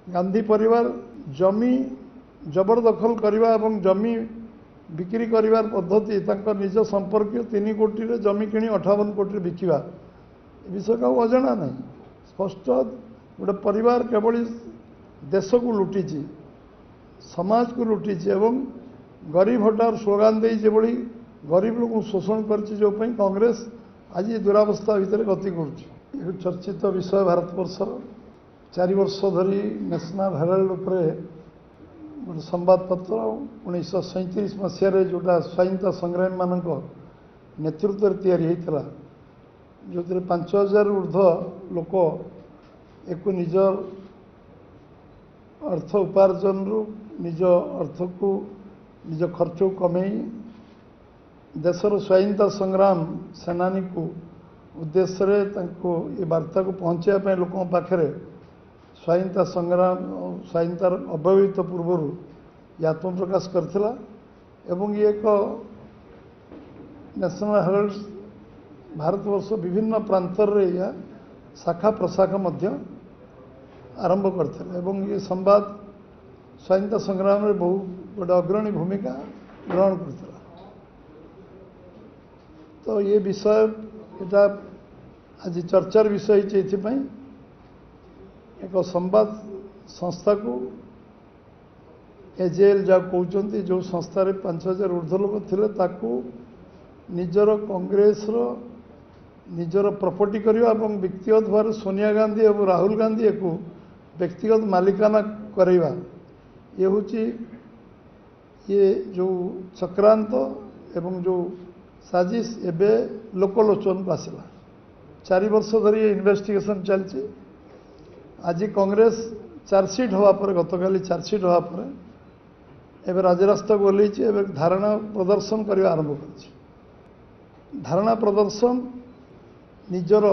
गांधी परिवार जमी जबरदखल करने और जमी बिक्री कर पद्धति निज संपर्क 3 कोटी रे जमी किणी 58 कोटी बिकवा विषय का अजना ना स्पष्ट गोटे परिवार केवल देश को लुटी समाज को लुटी एवं गरीब हटार स्लोगान दे जो गरीब लोग शोषण कर कांग्रेस आज दुरावस्था भितर गति कर चर्चित विषय भारतवर्षर 4 वर्ष धरी नेशनल हेराल्ड उपरे गोटे संवादपत्र 1937 मसीह जोटा स्वाधीनता संग्रामी मान नेतृत्व या जो 5000 ऊर्ध लोक एक निज अर्थ उपार्जन निज अर्थ को निज खर्च को कमे देशर स्वाधीनता संग्राम सेनानी को उद्देश्य ये वार्ता को पहुँचापी लोक पाखे स्वाधीनता संग्राम स्वाधीनतार अव्यवहित पूर्वर ये आत्मप्रकाश करथिला एवं ये एक नेशनल हेराल्ड भारतवर्ष विभिन्न प्रांतर रे या शाखा प्रशाखा मध्य आरंभ करथिला एवं ये संवाद स्वाधीनता संग्राम रे बहु गोटे अग्रणी भूमिका ग्रहण करथिला। तो ये विषय एटा आज चर्चार विषय ये एक संवाद संस्था को एजेएल जहाँ कहते जो संस्था 5000 ऊर्ध लोक थे निजर कांग्रेस निजर प्रॉपर्टी करवा और व्यक्तिगत भाव सोनिया गांधी और राहुल गांधी को व्यक्तिगत मालिकाना करवा ये हूँ ये जो चक्रांत एवं जो साजिश एबे लोकलोचन को आसला 4 वर्ष धरी ये इन्वेस्टिगेशन चलती आज कांग्रेस चार्जसीट हवा पर गतकाली चार्जसीट हवा पर एवं राजरास्ता को ओल्लैछि एवं धारणा प्रदर्शन करने आरंभ कर धारणा प्रदर्शन निजर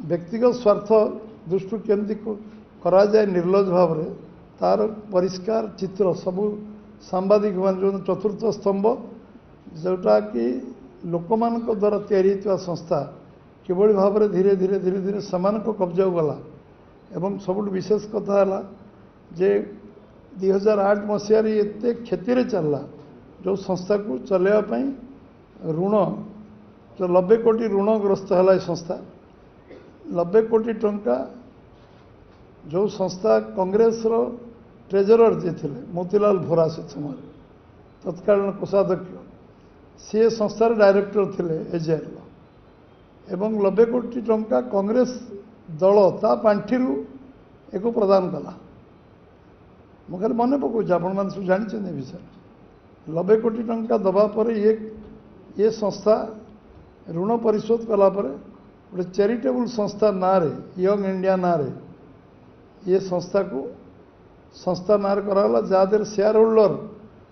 व्यक्तिगत स्वार्थ दृष्टि केमती करा जाए निर्लज भाव में तार परिष्कार चित्र सबू सांबादिक मान जो चतुर्थ स्तंभ जोटा कि लोक मान द्वारा या संस्था किभली भाव में धीरे धीरे धीरे धीरे समान कब्जा गला एवं सब विशेष कथा है जे 2008 मसीह एत क्षति चलला जो संस्था को चलवाई ऋण जो 90 कोटी ऋणग्रस्त है संस्था 90 कोटी टंका जो संस्था कांग्रेस ट्रेजरर जे थे मोतीलाल भोरा से समय तत्कालीन कोषाध्यक्ष सी संस्थार डायरेक्टर थे एजेएल एवं 90 कोटी टंका कांग्रेस दल ता पांठि एक प्रदान कला मुझे मन पकाऊँ आपण मैंने सब जानते विषय 90 कोटी टंका दबा पर ये संस्था ऋण परिशोध कलापर गोटे चैरिटेबल संस्था ना रे यंग इंडिया ना रे ये संस्था ना कराला जहाँ शेयर होल्डर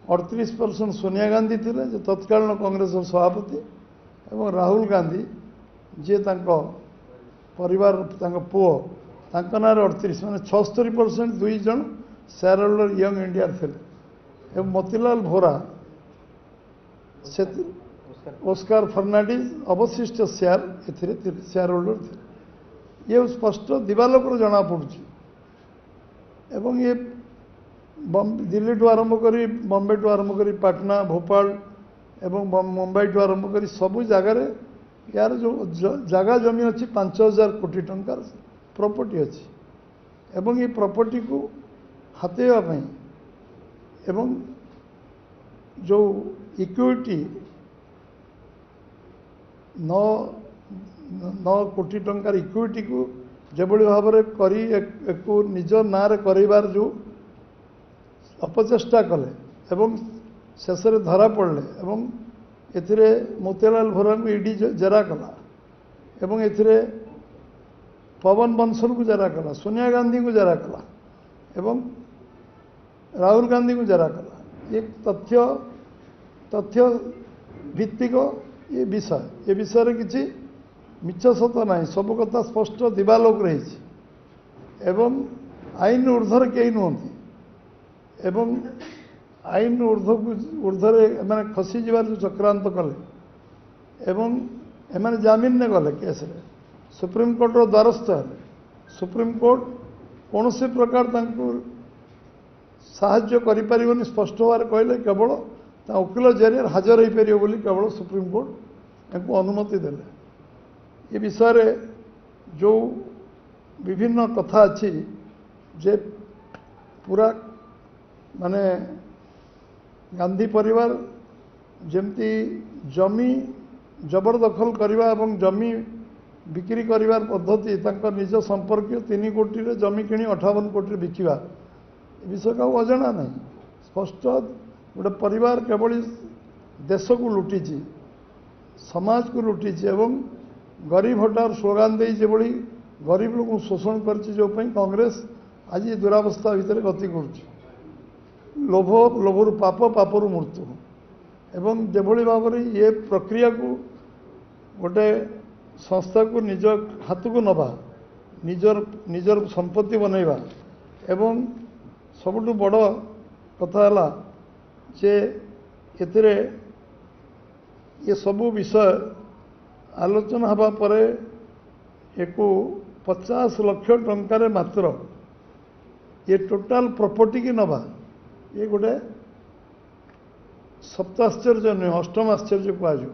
38% सोनिया गांधी थे जो तत्कालीन कांग्रेस सभापति एवं राहुल गांधी जी परिवार पुओ ना 38 माने 76% 2 जन शेयर होल्डर यंग इंडिया थे एवं मोतीलाल भोरा से ओस्कार फर्नांडिस अवशिष्ट शेयर होल्डर थे ये स्पष्ट दिवालोक जना पड़ी एवं ये दिल्ली टू आरंभ करी बॉम्बे टू आरंभ करी पटना भोपाल एवं मुंबई टू आरंभ करी सबू जगार यार जो जगह जमी अच्छी 5000 कोटी टंकार प्रॉपर्टी अच्छी एवं ये प्रॉपर्टी को हाथेवाई एवं जो इक्विटी 9 कोटी टंकार इक्विटी को जेभली भाव में करी एक निज ना करार जो अपचेष्टा कले एवं शेष धरा पड़े एवं एथिरे मोतीलाल भोरा को ईडी जेरा कला एवं एथिरे पवन बंसल को जेरा कला सोनिया गांधी को जेरा कला एवं राहुल गांधी को जेरा कला एक तथ्य भित्तिक ये विषय किसी मिछ सत ना सब कथा स्पष्ट दिवालोक रही एवं आईन ऊर्धर कई नुहति एवं आईन ऊर्धरे मैंने खसी जीवार जो चक्रांत कले एवं एमाने जामिन ने गले केस सुप्रीम कोर्टर द्वारस्थ है सुप्रीम कोर्ट कौन से प्रकार साहाय्य करिपारिबनी स्पष्ट भाव कहले केवल वकिल जरिए हाजर हो पार बोली केवल सुप्रीमकोर्ट को अनुमति देले। ये विषय जो विभिन्न कथा अच्छी जे पूरा माने गांधी परिवार जमती जमी जबरदखल करवा एवं जमी बिक्री करिवार पद्धति निज संपर्क 3 कोटी रे जमी किणी 58 कोटी बिकिवा विषय का अजना नहीं। स्पष्ट गोटे परिवार केवल देश को लुटी समाज को लुटी एवं गरीब हटार स्लोगान दे भली गरीब लोक शोषण कर कांग्रेस आज दुरावस्था भितर गति कर लोभ लोभर पाप पापर मृत्यु एवं जेभली भाव ये प्रक्रिया को गोटे संस्था को निज हाथ को नवा निजर निजर संपत्ति बनैबा एवं सबुठ बड़ कथा है जे एथिरे ये सबू विषय आलोचना हवा परे एको 50 लाख टंकार मात्र ये टोटाल प्रॉपर्टी की नवा ये गोटे सप्ताश्चर्य नुहे अष्टम आश्चर्य कह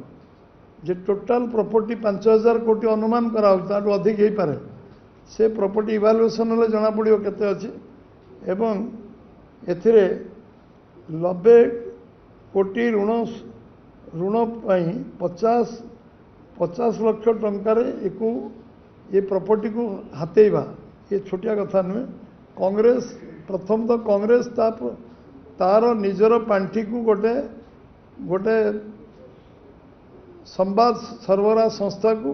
जे टोटाल प्रॉपर्टी 5000 कोटी अनुमान करा अधिक हो पारे से प्रॉपर्टी इवालुएसन हेल्ले जना पड़ो केते अच्छी एवं एथिरे 90 कोटी ऋण ऋण 50 लाख टंकार ये प्रॉपर्टी को हाथेवा ये छोटिया कथा नुहे। कांग्रेस प्रथम तो कांग्रेस तार निजर पांठी को गोटे गोटे संवाद सरबराह संस्था को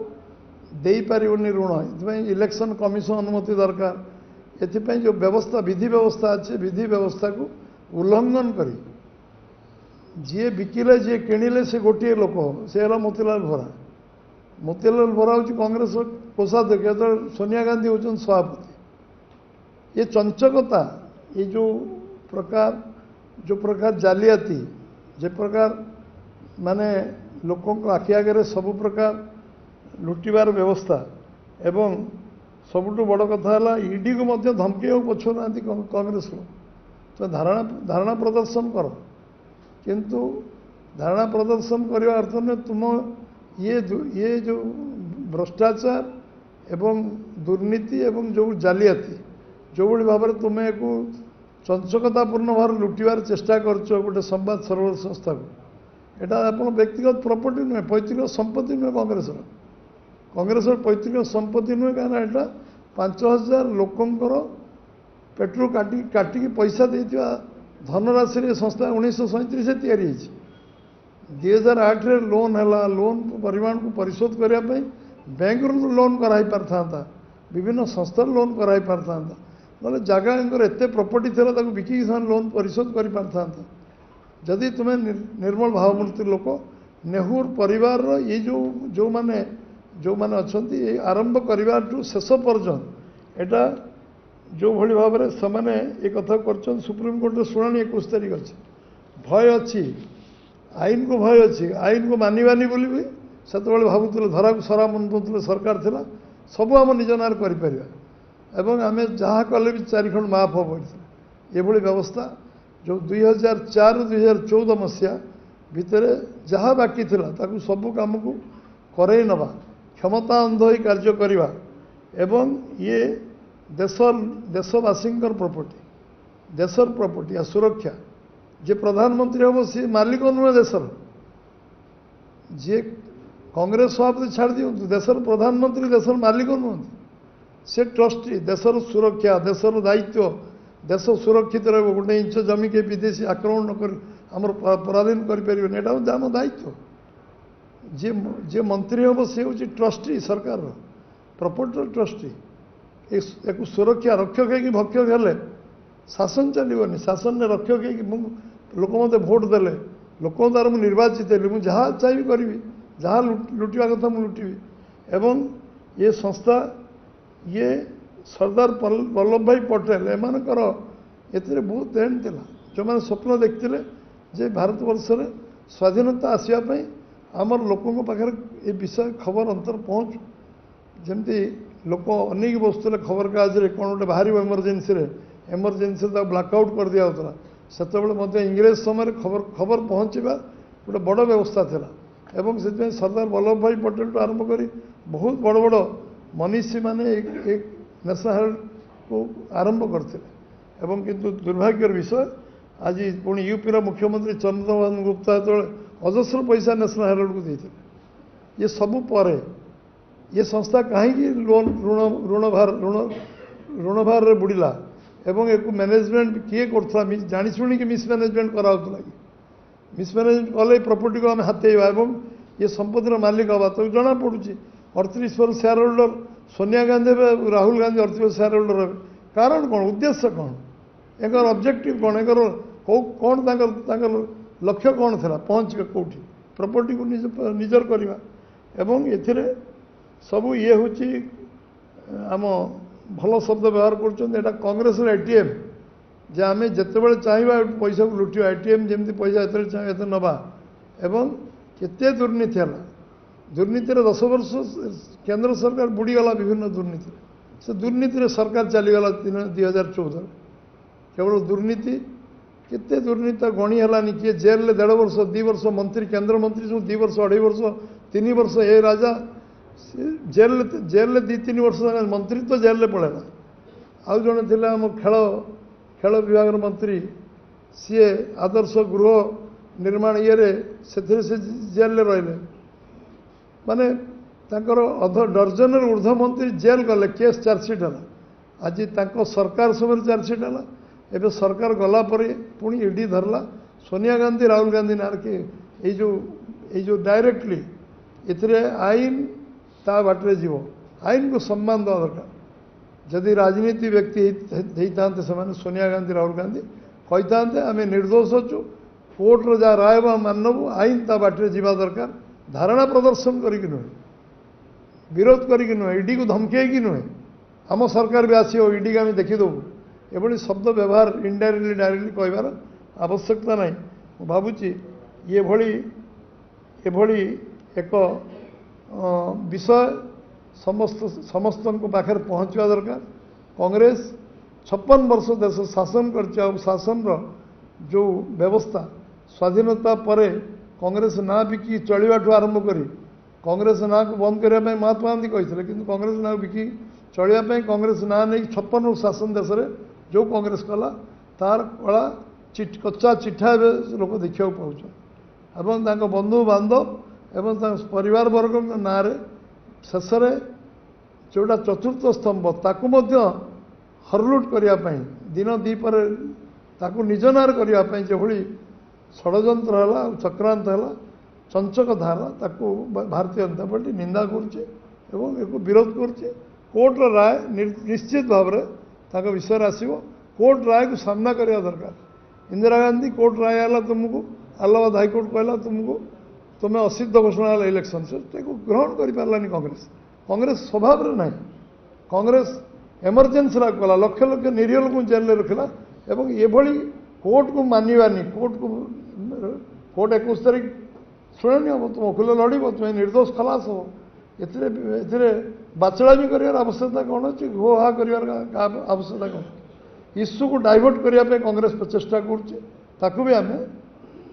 दे पारिबनी ऋण ये इलेक्शन कमिशन अनुमति दरकार एथिपाई जो व्यवस्था विधि व्यवस्था अच्छे विधि व्यवस्था को उल्लंघन करी जी बिकिले जी किणिले से गोटे लोक से मोतीलाल भरा हूँ कांग्रेस कोषाध्यक्ष तो सोनिया गांधी होचन सभापति ये चंचकता ये जो प्रकार जालियाती जे प्रकार माने लोकों को आखि आगे सबु प्रकार लुटिबार व्यवस्था एवं सबुठ बड़ कथा है ईडी को मध्य धमकी पछुआ ना कांग्रेस लोग तो धारणा प्रदर्शन कर किंतु धारणा प्रदर्शन करने अर्थ में तुम ये जो भ्रष्टाचार एवं दुर्नीति एवं जो जालियाती जो भाई भाव में तुम्हें एक चंचकतापूर्ण भाव लुटिबार चेष्टा कर गोटे संवाद सरबराह संस्था को एटा अपन व्यक्तिगत प्रॉपर्टी नुहे पैतृक संपत्ति नुहे कांग्रेस पैतृक संपत्ति नुहे कहीं एटा 5000 लोकंकर पेट्रोल काटिकी पैसा देता धनराशि संस्था 1937 तैयारी 2008 रे लोन है लोन परिमाण को परिशोध करने बैंक लोन कराई पारता विभिन्न संस्था लोन कराई पारता ना जगह एत प्रॉपर्टी थी बिकी लोन परिशोध कर पारता जदि तुम्हें निर्मल भावमूर्ति लोक नेहुर परिवार ये जो माने अच्छा आरंभ करवा शेष पर्यंत एटा जो भली भाव में से एक कथा कर सुप्रीमकोर्ट शुणी 21 तारीख अच्छी भय अच्छी आईन को भय अच्छी आईन को मानवानी बोली भी से भावुले धरा को सरा मन पाते सरकार थिला सबू आम निज नार कर आम जहाँ कले भी 4 खंड माफ हो ये व्यवस्था जो 2004-2014 मसीहा भितर जहाँ बाकी थिला ताकू सबू काम को करई नवा क्षमता अंध हो कार्य करवा एवं ये देशवासी प्रॉपर्टी या सुरक्षा जे प्रधानमंत्री हम सी मालिक नुहे देशर जी कांग्रेस सभापति छाड़ दिखाँ देशर प्रधानमंत्री देशर मालिक नुहति से ट्रस्टी देशर सुरक्षा देशर दायित्व देश सुरक्षित रह गोटे इंच जमी के विदेशी आक्रमण न कर पराधीन करें आम दायित्व जे मंत्री हम सी हूँ ट्रस्टी सरकार प्रॉपर्टी ट्रस्टी एक सुरक्षा रक्षक है भक्षक हेले शासन चलनी शासन में रक्षक है लोक मत भोट देले लोक द्वारा मुझे निर्वाचित है मुझे जहाँ चाहिए करी जहाँ लुटिया कथा मुझे लुटिबी एवं ये संस्था ये सरदार वल्लभ भाई पटेल एमानकर एथिरे बहुत देन थिला जो मैंने स्वप्न देखते जे भारत वर्ष में स्वाधीनता आसवाई आमर लोकों पाखे ये विषय खबर अंतर पहुँचू जमती लोक अनेक बसुले खबर कागज कौन गोटे बाहर एमरजेन्सी एमरजेन्सी ब्लाकआउट कर दिया होता से इंग्रेज समय खबर खबर पहुँचवा गोटे बड़ व्यवस्था था एवं से सरदार वल्लभ भाई पटेल टू आरंभ कर बहुत बड़ बड़ मनीषी मैंने एक नेशनल हेराल्ड को आरंभ करते किंतु दुर्भाग्यर विषय आज पुणी यूपीर मुख्यमंत्री चंद्रमोहन गुप्ता जो अजस्र पैसा नेशनल हेराल्ड को देते ये सबू पर ये संस्था कहीं लोन ऋणभार बुड़ीला एवं एक मैनेजमेंट किए करता जाशुणी मिसमैनेजमेंट कराला मिसमैनेजमेंट कले प्रॉपर्टी को आम हाथेवा ये संपत्तिर मालिक हवा तो जना पड़ू 38% shareholder Sonia Gandhi Rahul Gandhi 38% shareholder हे कारण कौन उद्देश्य कौन एक ऑब्जेक्टिव कौन एक कौन लक्ष्य कौन था पहुँच कौटी प्रॉपर्टी को निजर करवा एवं एथिरे सबू ये हूँ आम भल शब्द व्यवहार कर कांग्रेस एटीएम जे आम जिते चाहिए पैसा को लुटिवा एटीएम जमी पैसा ये चाहिए नवा एवं केते दुर्नीति है दुर्नीति 10 वर्ष केंद्र सरकार बुड़ीगला विभिन्न दुर्नीति से दुर्नीति सरकार चलीगला 2014 केवल दुर्नीति केते दुर्नीति गणी है किए जेल 1.5 वर्ष 2 वर्ष मंत्री केंद्र मंत्री सब 2 वर्ष 2.5 वर्ष 3 वर्ष ए राजा जेल 2-3 वर्ष मंत्री तो जेल में पड़ेगा आउ जड़े थे आम खेल विभाग मंत्री सी आदर्श गृह निर्माण ये से जेल रही माने डर्जन ऊर्ध्व मंत्री जेल गले केस चार्जसीट है आज सरकार समय चार्जसीट है एवं सरकार गला पुणी ईडी धरला सोनिया गांधी राहुल गांधी नार के जो डायरेक्टली इतने आईन ता बाटे जीव आईन को सम्मान देवा दरकार जदि राजनीति व्यक्ति होता से सोनिया गांधी राहुल गांधी कही था आम निर्दोष अच्छु कोर्टर जहाँ राय मानबू आईन ता बाटे जीवा दरकार धारणा प्रदर्शन करके नुहे विरोध करके नुहे ईडी को धमके नुहे आम सरकार भी आसो ईडी को आम देखीदेबू एभली शब्द व्यवहार इनडायरेक्टली डायरेक्टली कहबार आवश्यकता ना भावुची ये भली एक विषय समस्त पाखे पहुँचवा दरकार कांग्रेस 56 वर्ष देश शासन कर शासन जो व्यवस्था स्वाधीनता पर कांग्रेस ना बिकी चलवा आरंभ कर कांग्रेस ना को बंद करने महात्मा गांधी कहते कि कांग्रेस ना बिकी चलवाई कांग्रेस ना नहीं 56 वर्ष शासन देश में जो कांग्रेस कला तार कला कच्चा चिठा लोक देखा पाँच बंधु बांधव एवं परिवार वर्ग ना शेष जोटा चतुर्थ स्तंभ ताकू हरलुट करने दिन दीपर ताकू निज नार करने जो षड्यंत्र है चक्रांत है चंचकता है ताकू भारतीय जनता पार्टी निंदा करुचे एक विरोध करुचे कोर्ट राय निश्चित भाव में विषय आसो कोर्ट राय को सामना करने दरकार इंदिरा गांधी कोर्ट राय है तुमको इलाहाबाद हाईकोर्ट कहला तुमको तुम्हें असिद्ध घोषणा है इलेक्शन से ग्रहण कर पारानी कांग्रेस स्वभाव ना कांग्रेस एमरजेन्सी कला लक्ष लक्ष निरीह लोक जेल में रखला एवं ये कोर्ट को मानवानी कोर्ट 21 तारीख शुणी हम तुम वकिल लड़ तुम्हें निर्दोष खलास हो ए बाचड़ा भी कर आवश्यकता कौन अच्छी घो हा कर आवश्यकता कौन इश्यू को डाइवर्ट करने कांग्रेस प्रचेषा करुचे भी आम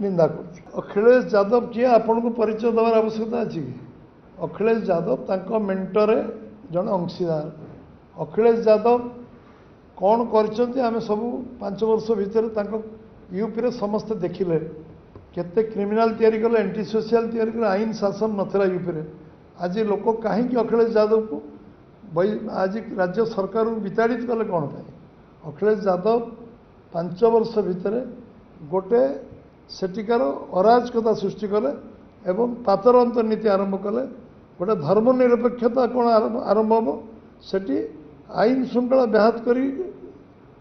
निंदा कर अखिलेश यादव किए आपण को परिचय देवार आवश्यकता अच्छी कि अखिलेश यादव मेंटरे जन अंशीदार अखिलेश यादव कौन कर सब 5 वर्ष भितर यूपी समस्ते देखिले केते क्रिमिनाल तैयारी कले एंटी सोशल तैयारी कले आईन शासन नथिला यूपी आज लोक कहीं अखिलेश यादव को आज राज्य सरकार विताड़ित कले कौन पाए अखिलेश यादव 5 वर्ष भितर गोटे सेटिकार अराजकता सृष्टि कले एवं पातर अंतर नीति आरंभ कले गोटे धर्मनिरपेक्षता कौन आरंभ हम सेठी आईन श्रृंखला व्याहत कर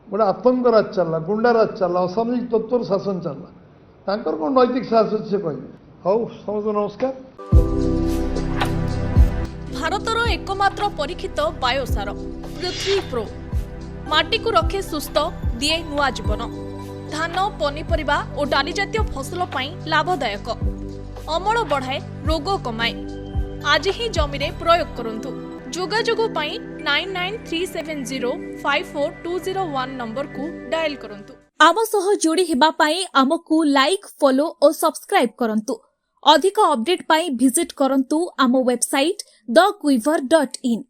गोटे आतंक राज चलला गुंडा राज चलला असामाजिक तत्वर शासन चलला तांकर कौन नैतिक साहस अच्छे कहे हौ समस्त नमस्कार। भारतर एकमात्र परीक्षित बायोसार पृथ्वी प्रो माटी को रखे सुस्थ दिए नुआ जीवन धान पनीपरिबा और डाली जातीय फसल पाई लाभदायक अमल बढ़ाए रोग कमाए आज ही जमी रे प्रयोग करंतु जोगाजोग पाई 9937054201 नंबर को डायल करंतु। आम सह जोड़ी हेबा पाई आमकु लाइक फॉलो और सब्सक्राइब करंतु। अधिक अपडेट पाई विजिट करंतु आम वेबसाइट thequiver.in।